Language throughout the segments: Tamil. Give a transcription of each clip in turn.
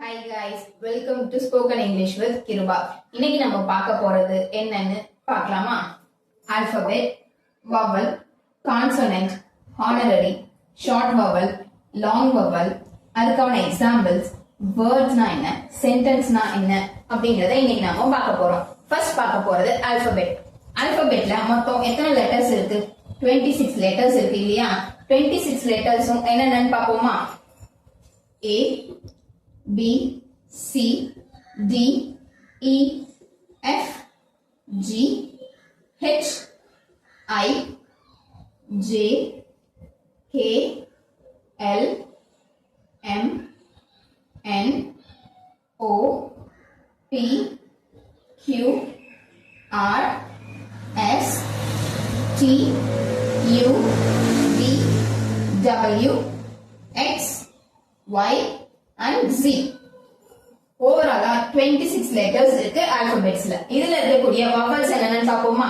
Hi guys, welcome to Spoken English with Kiruba. இன்னைக்கு நம்ம பார்க்க போறது என்னன்னு பார்க்கலாமா? Alphabet, vowel, consonant, honorary, short vowel, long vowel, அதுக்கான examples, wordsனா என்ன, sentenceனா என்ன அப்படிங்கறத இன்னைக்கு நாம பார்க்க போறோம். First பார்க்க போறது alphabet. Alphabetல மொத்தம் எத்தனை letters இருக்கு? 26 letters இருக்கு இல்லையா? 26 lettersம் என்னன்னு பார்ப்போமா? A B, C, D, E, F, G, H, I, J, K, L, M, N, O, P, Q, R, S, T, U, V, W, X, Y, and Z. Overall 26 letters இருக்கு alphabetsல. இதுல இருக்கக்கூடிய vowels என்னன்னு பாப்போமா?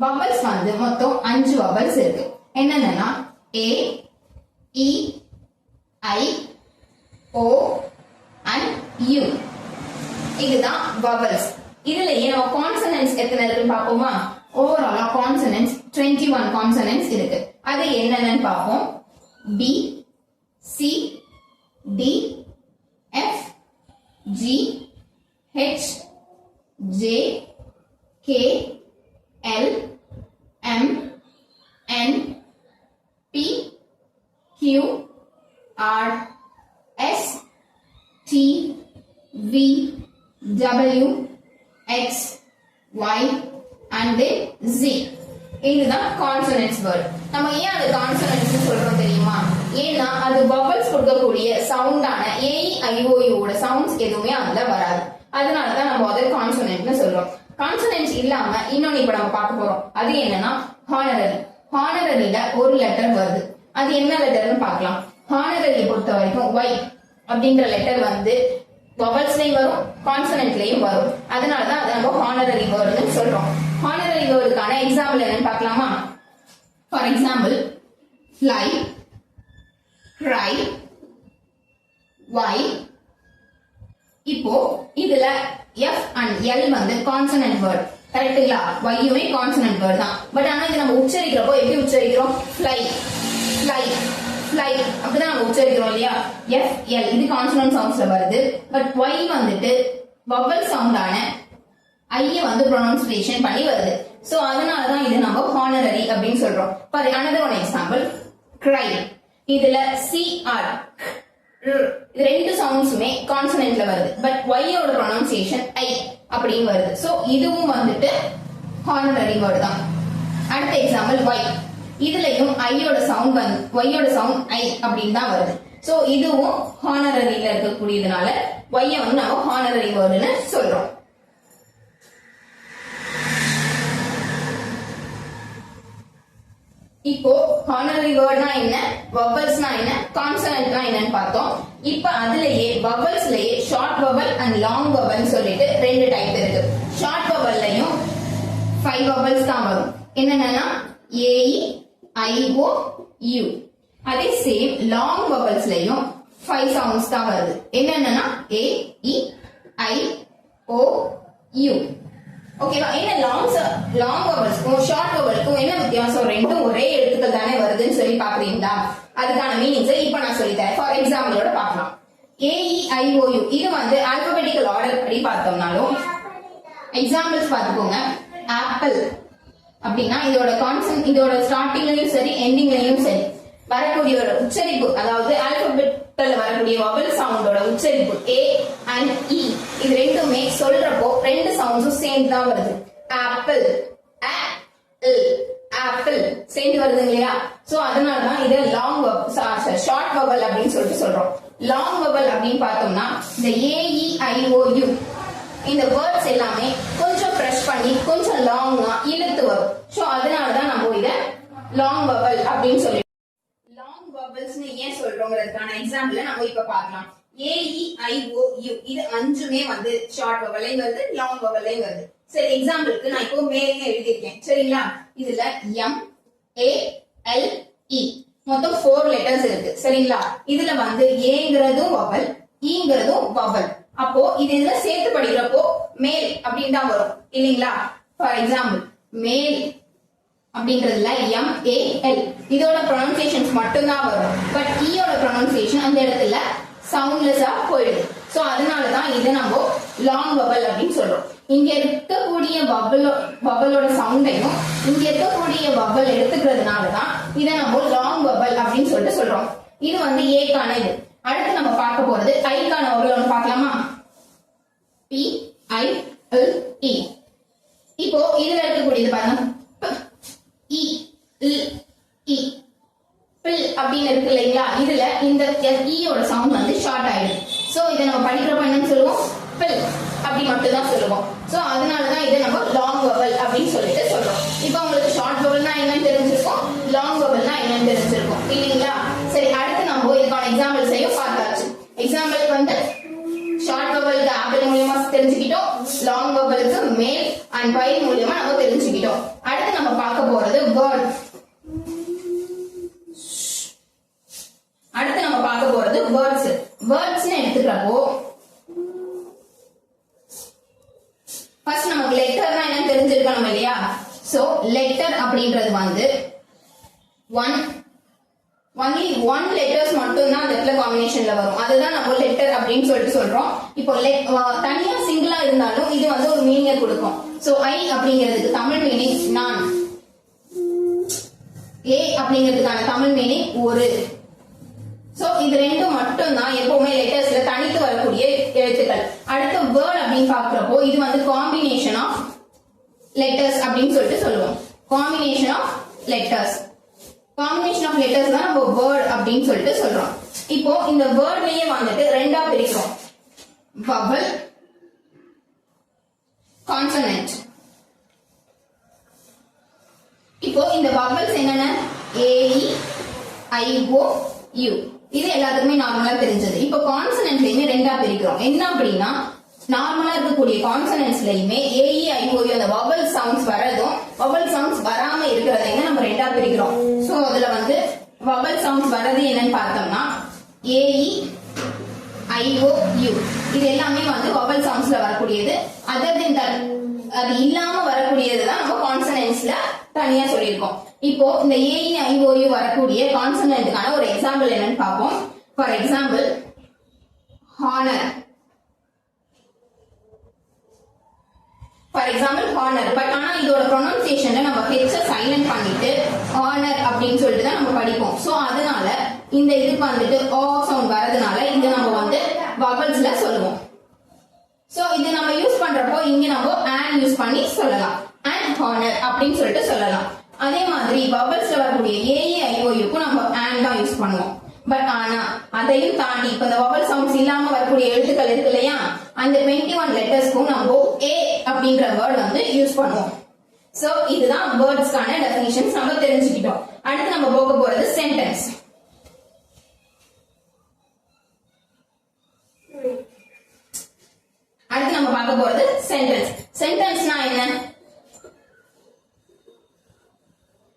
vowels வந்து மொத்தம் 5 vowels இருக்கு. என்னன்னா A, E, I, O and U. இதுதான் vowels. இதுலயே நம்ம consonants எத்தனை இருக்குன்னு பாப்போமா? Overall consonants 21 consonants இருக்கு. அது என்னன்னு பாப்போம். B, C, D, F, G, H, J, K, L, M, N, P, Q, R, S, T, V, W, X, Y, and then Z. இதுதான் கான்சனன்ட்ஸ் வேர்ட். நம்ம ஏன் அது கான்சனன்ட்ஸ் சொல்றோம் தெரியுமா? ஏன்னா அது வவல்ஸ் கொடுக்கக்கூடிய சவுண்டான AEIOU ஓட சவுண்ட்ஸ் எதுவுமே அதுல வராது. அதனால தான் நம்ம அதை கான்சனன்ட்னு சொல்றோம். கான்சனன்ட்ஸ் இல்லாம இன்னொன்னு இப்ப நம்ம பார்க்க போறோம். அது என்னன்னா ஹானரரி. ஹானரரியில ஒரு லெட்டர் வருது. அது என்ன லெட்டர்னு பார்க்கலாம். ஹானரரியை பொறுத்த வரைக்கும் Y அப்படின்ற லெட்டர் வந்து வவல்ஸ்லயும் வரும், கான்சனன்ட்லயும் வரும். அதனால தான் அதை நம்ம ஹானரரி வேர்டுன்னு சொல்றோம். ஹானரரி வேர்டுக்கான எக்ஸாம்பிள் என்னன்னு பார்க்கலாமா? For example fly, cry, y. இப்போ இதுல F and L வந்து கான்சனன்ட் வேர்ட். கரெக்ட்டுங்களா? Yயுமே கான்சனன்ட் வேர்ட் தான். பட் ஆனா இது நம்ம உச்சரிக்கிறப்போ எப்படி உச்சரிக்கிறோம்? fly, fly, fly அப்படிதான் நம்ம உச்சரிக்கிறோம் இல்லையா? F, L இது கான்சனன்ட் சவுண்ட்ஸ்ல வருது. பட் Y வந்துட்டு வவல் சவுண்டான ஐய வந்து ப்ரொனன்சியேஷன் பண்ணி வருது. சோ அதனால தான் இது நம்ம ஹானரரி அப்படினு சொல்றோம். For another one example cry. இதுல CR இது ரெண்டு சவுண்ட்ஸுமே கான்சனன்ட்ல வருது. பட் Y யோட ப்ரொனன்சியேஷன் I அப்படினு வருது. சோ இதுவும் வந்துட்டு ஹானரரி வேர்ட் தான். அடுத்த எக்ஸாம்பிள் Y. இதுலயும் I யோட சவுண்ட் வந்து Y யோட சவுண்ட் I அப்படினு தான் வருது. சோ இதுவும் ஹானரரியில இருக்கக்கூடியதுனால Y ய வந்து நாம ஹானரரி வேர்ட்னு சொல்றோம். இப்போ ஹானரரி வேர்ட்னா என்ன, வவல்ஸ்னா என்ன, கான்சனன்ட்னா என்னன்னு பார்த்தோம். இப்போ அதுலயே வவல்ஸ்லயே short vowel and long vowel சொல்லிட்டு ரெண்டு டைப் இருக்கு. ஷார்ட் வவல்லையும் 5 வவல்ஸ் தான் வரும். என்னன்னா A, E, I, O, U. அதே சேம் லாங் வவல்ஸ்லயும் 5 சவுண்ட்ஸ் தான் வருது. என்னன்னா A, E, I, O, U. ஓகேவா? என்ன லாங் வவல்ஸ்க்கும் ஷார்ட் வவல்ஸ்க்கும் என்ன வித்தியாசம்? ரெண்டும் ஒரே எழுத்துக்கள் தானே வருதுன்னு சொல்லி பாக்குறீங்களா? அதுக்கான மீனிங்ஸ் இப்ப நான் சொல்லித்தரேன். ஃபார் எக்ஸாம்பிளோட பார்க்கலாம். AEIOU இது வந்து ஆல்பபெட்டிக்கல் ஆர்டர் படி பார்த்தோம்னாலும் எக்ஸாம்பிள்ஸ் பார்த்துக்கோங்க. ஆப்பிள் அப்படின்னா இதோட கான்செப்ட் இதோட ஸ்டார்டிங்லயும் சரி எண்டிங்லயும் சரி வரக்கூடிய ஒரு உச்சரிப்பு, அதாவது ஆல்பபெட்ல வரக்கூடிய வவல் சவுண்டோட உச்சரிப்பு A and E இது ரெண்டுமே சொல்றப்போ ரெண்டு சவுண்ட்ஸும் சேர்ந்து தான் வருது. ஆப்பிள், ஆப்பிள் சேர்ந்து வருது இல்லையா? சோ அதனால தான் இத லாங் ஷார்ட் வவல் அப்படின்னு சொல்லிட்டு சொல்றோம். லாங் வவல் அப்படின்னு பார்த்தோம்னா இந்த AEIOU இந்த வேர்ட்ஸ் எல்லாமே கொஞ்சம் பிரஷ் பண்ணி கொஞ்சம் லாங்கா இழுத்து வரும். சோ அதனால தான் நம்ம இத லாங் வவல் அப்படின்னு சொல்லி வவல்ஸ்னு ஏன் சொல்றோம்ங்கிறதுக்கான எக்ஸாம்பிள் நம்ம இப்ப பார்க்கலாம். AEIOU இது அஞ்சுமே வந்து ஷார்ட் வவல்லையும் வருது, லாங் வவல்லையும் வருது. சரி, எக்ஸாம்பிளுக்கு நான் இப்போ மேலே எழுதியிருக்கேன். சரிங்களா? இதுல MALE மொத்தம் 4 லெட்டர்ஸ் இருக்கு. சரிங்களா? இதுல வந்து ஏங்கிறதும் வவல், ஈங்கிறதும் வவல். அப்போ இது இதெல்லாம் சேர்த்து படிக்கிறப்போ மேல் அப்படின்னு தான் வரும் இல்லீங்களா? ஃபார் எக்ஸாம்பிள் மேல் அப்படின்றதுல MAL இதோட ப்ரொனன்சியேஷன்ஸ் மட்டும் தான் வரும். பட் ஈயோட ப்ரொனன்சியேஷன் அந்த இடத்துல சவுண்ட்லெஸ்ஸா போயிடுது. சோ அதனாலதான் இதை நம்ம லாங் வவல் அப்படின்னு சொல்றோம். இங்க இருக்கக்கூடிய வவலோட சவுண்டையும் இங்க இருக்கக்கூடிய வவல் எடுத்துக்கிறதுனாலதான் இதை நம்ம லாங் வவல் அப்படின்னு சொல்லிட்டு சொல்றோம். இது வந்து ஏக்கான இது. அடுத்து நம்ம பார்க்க போறது ஐக்கான வவல் ஒன்று பார்க்கலாமா? PILE. இப்போ இதுல இருக்கக்கூடியது பாருங்க அப்படின்னு இருக்கு இல்லைங்களா? இதுல இந்த ஈயோட சவுண்ட் வந்து ஷார்ட் ஆயிடுது. சோ இதை நம்ம படிக்கிறப்ப என்னன்னு சொல்லுவோம்? பில் அப்படி மட்டும் தான் சொல்லுவோம். சோ அதனாலதான் இதை நம்ம லாங் வவல் அப்படின்னு சொல்லிட்டு சொல்றோம். இப்போ உங்களுக்கு ஷார்ட் வவல்னா என்னன்னு தெரிஞ்சிருக்கும், லாங் வவல்னா என்னன்னு தெரிஞ்சிருக்கும் இல்லைங்களா? சரி, அடுத்து நம்ம இதுக்கான எக்ஸாம்பிள்ஸையும் பார்த்தாச்சு. எக்ஸாம்பிள் வந்து ஷார்ட் வவலுக்கு ஆப்பிள் மூலியமா தெரிஞ்சுக்கிட்டோம், லாங் வவலுக்கு மேல் அண்ட் பைல் மூலியமா நம்ம தெரிஞ்சுக்கிட்டோம். அடுத்து நம்ம பார்க்க போறது வேர்ட். அடுத்து நம்ம பார்க்க போறது வேர்ட்ஸ். வேர்ட்ஸ் எடுத்துக்கிறப்போ ஃபர்ஸ்ட் நமக்கு லெட்டர்னா என்னன்னு தெரிஞ்சிருக்கணும் இல்லையா? சோ லெட்டர் அப்படின்றது வந்து ஒன்லி ஒன் லெட்டர்ஸ் மட்டும் தான் அந்த இடத்துல காம்பினேஷன்ல வரும். அதுதான் நம்ம லெட்டர் அப்படின்னு சொல்லிட்டு சொல்றோம். இப்போ தனியா சிங்கிளா இருந்தாலும் இது வந்து ஒரு மீனிங் கொடுக்கும். சோ ஐ அப்படிங்கிறதுக்கு தமிழ் மீனிங் நான், ஏ அப்படிங்கிறதுக்கான தமிழ் மீனிங் ஒரு. சோ இது ரெண்டும் மட்டும் தான் எப்பவுமே லெட்டர்ஸ்ல தனித்து வரக்கூடிய எழுத்துக்கள். அடுத்து வேர்ட் அப்படின்னு பாக்குறப்போ இது வந்து காம்பினேஷன் ஆஃப் லெட்டர்ஸ் அப்படின்னு சொல்லிட்டு சொல்லுவோம். Combination of letters. Combination of letters தான் நம்ம வேர்ட் அப்படின்னு சொல்லிட்டு சொல்றோம். இப்போ இந்த வேர்ட்லயே வந்துட்டு ரெண்டா பிரிக்கிறோம், வவல், கான்சனன்ட். இப்போ இந்த வவல்ஸ் என்னென்ன? AEIOU இது எல்லாத்துக்குமே நார்மலா தெரிஞ்சது. இப்போ கான்சனன்ட்லயுமே ரெண்டா பிரிக்கிறோம். என்ன அப்படின்னா நார்மலா இருக்கக்கூடிய கான்சனன்ட்ஸ்லயுமே AEIOU அந்த வவல் சவுண்ட்ஸ் வரதும் வவல் சவுண்ட்ஸ் வராம இருக்கிறதையும் நம்ம ரெண்டா பிரிக்கிறோம். சோ அதுல வந்து வவல் சவுண்ட்ஸ் வரது என்னன்னு பார்த்தோம்னா AEIOU இது எல்லாமே வந்து வவல் சவுண்ட்ஸ்ல வரக்கூடியது. அதர் தென் தட் அது இல்லாம வரக்கூடியதுதான் நம்ம கான்சனன்ட்ஸ்ல தனியா சொல்லியிருக்கோம். இப்போ இந்த AEIOU வரக்கூடிய கான்சனன்ட்கான ஒரு எக்ஸாம்பிள் என்னன்னு பார்ப்போம். For example honour. For example honour. But ஆனா இதோட ப்ரொனன்சியேஷன்ல நம்ம ஹெச்ச சைலண்ட் பண்ணிட்டு ஹானர் அப்படின்னு சொல்லிட்டு தான் நம்ம படிப்போம். சோ அதனால இந்த இதுக்கு வந்துட்டு ஓ சவுண்ட் வரதுனால இங்க நம்ம வந்து வவல்ஸ்ல சொல்லுவோம். சோ இது நம்ம யூஸ் பண்றப்போ இங்க நம்ம and யூஸ் பண்ணி சொல்லலாம். and ஹானர் அப்படின்னு சொல்லிட்டு சொல்லலாம். அதே மாதிரி வவல்ஸ்ல வரக்கூடிய AEIOUக்கு நம்ம and தான் யூஸ் பண்ணுவோம். பட் ஆனா அதையும் தாண்டி இப்ப இந்த வவல் சவுண்ட்ஸ் இல்லாம வரக்கூடிய எழுத்துக்கள் இருக்கு இல்லையா, அந்த 21 லெட்டர்ஸ்க்கும் நம்ம A அப்படின்ற வேர்ட் வந்து யூஸ் பண்ணுவோம். சோ இதுதான் வேர்ட்ஸ்க்கான டெஃபினிஷன்ஸ் நம்ம தெரிஞ்சுக்கிட்டோம். அடுத்து நம்ம போக போறது சென்டென்ஸ். அடுத்து நம்ம பார்க்க போறது சென்டென்ஸ். சென்டென்ஸ்னா என்ன?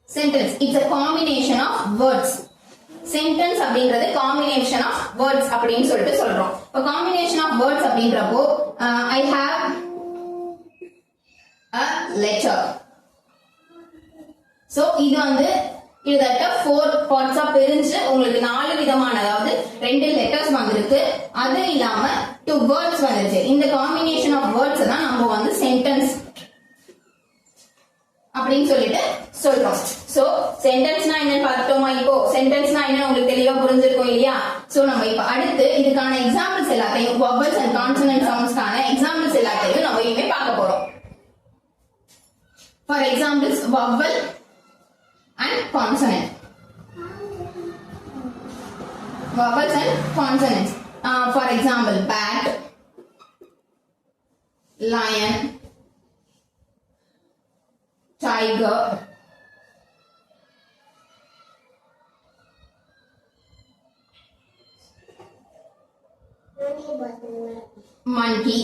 Sentence it's a combination of words. Sentence அப்படின்றது காம்பினேஷன் ஆஃப் வேர்ட்ஸ் அப்படின்னு சொல்லிட்டு சொல்றோம். இப்போ காம்பினேஷன் ஆஃப் வேர்ட்ஸ் அப்படின்றப்போ I have a letter. So இது வந்து கிட்டத்தட்ட 4 பார்ட்ஸா பிரிஞ்சு உங்களுக்கு 4 விதமான, அதாவது 2 லெட்டர்ஸ் வந்திருக்கு, அது இல்லாம 2 வேர்ட்ஸ் வந்துருச்சு. இந்த காம்பினேஷன் ஆஃப் வேர்ட்ஸ் தான் நம்ம வந்து சென்டென்ஸ் அப்படின்னு சொல்லிட்டு சொல்றோம். சோ சென்டென்ஸ்னா என்னன்னு பார்த்துட்டோமா? இப்போ சென்டென்ஸ்னா என்னன்னு உங்களுக்கு தெளிவா புரிஞ்சிருக்கும் இல்லையா? சோ நம்ம இப்ப அடுத்து இதுக்கான எக்ஸாம்பிள்ஸ் எல்லாத்தையும், வவல்ஸ் அண்ட் கான்சனன்ட் சவுண்ட்ஸ்க்கான எக்ஸாம்பிள்ஸ் எல்லாத்தையும் நம்ம இனிமே பார்க்க போறோம். For examples vowel and consonant. Vowels and consonants. For example, bat, lion, tiger, monkey.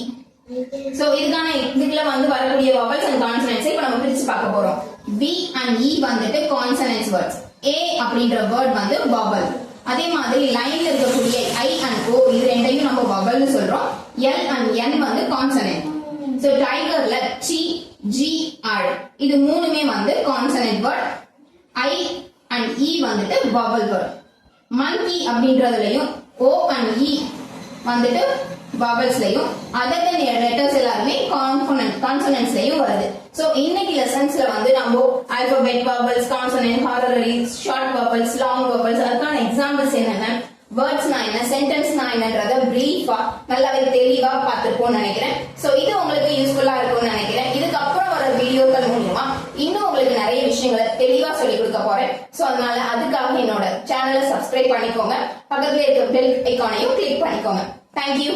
So இதுக்கான இதுல வந்து வரக்கூடிய vowels and consonants இப்ப நம்ம பிரிச்சு பார்க்க போறோம். B and E வந்துட்டு consonants words. A அப்படிங்கற word வந்து vowel. அதே மாதிரி லைன்ல இருக்கக்கூடிய ஐ அண்ட் ஓ இது ரெண்டையும் நம்ம வவல்னு சொல்றோம். எல் அண்ட் என் வந்து கான்சனன்ட். சோ டைகர்ல சி ஜி ஆர் இது மூணுமே வந்து consonant word. I and E வந்துட்டு வவல் வேர்ட். மங்கி அப்படின்றதுலயும் ஓ அண்ட் இ வந்துட்டு வவல்ஸ்லயும் அதர் தென் லெட்டர்ஸ் எல்லாருமே கான்சனன்ட்ஸ்லயும் வருது. சோ இன்னைக்கு லெசன்ஸ்ல வந்து நம்ம ஆல்பபெட், வவல்ஸ், கான்சனன்ட், ஹாரரிஸ், ஷார்ட் வவல்ஸ், லாங் வவல்ஸ் அதுக்கான எக்ஸாம்பிள்ஸ் என்னென்ன, வேர்ட்ஸ்னா என்ன, சென்டென்ஸ்னா என்னன்றத பிரீஃபா நல்லாவே தெளிவா பார்த்திருப்போம்னு நினைக்கிறேன். சோ இது உங்களுக்கு யூஸ்ஃபுல்லா இருக்கும்னு நினைக்கிறேன். இதுக்கப்புறம் வர வீடியோக்கள் மூலமா இன்னும் உங்களுக்கு நிறைய விஷயங்களை தெளிவா சொல்லி கொடுக்க போறேன். சோ அதனால அதுக்காக என்னோட சேனலை சப்ஸ்கிரைப் பண்ணிக்கோங்க. பக்கத்துல இருக்க பெல் ஐகானையும் கிளிக் பண்ணிக்கோங்க. தேங்க்யூ.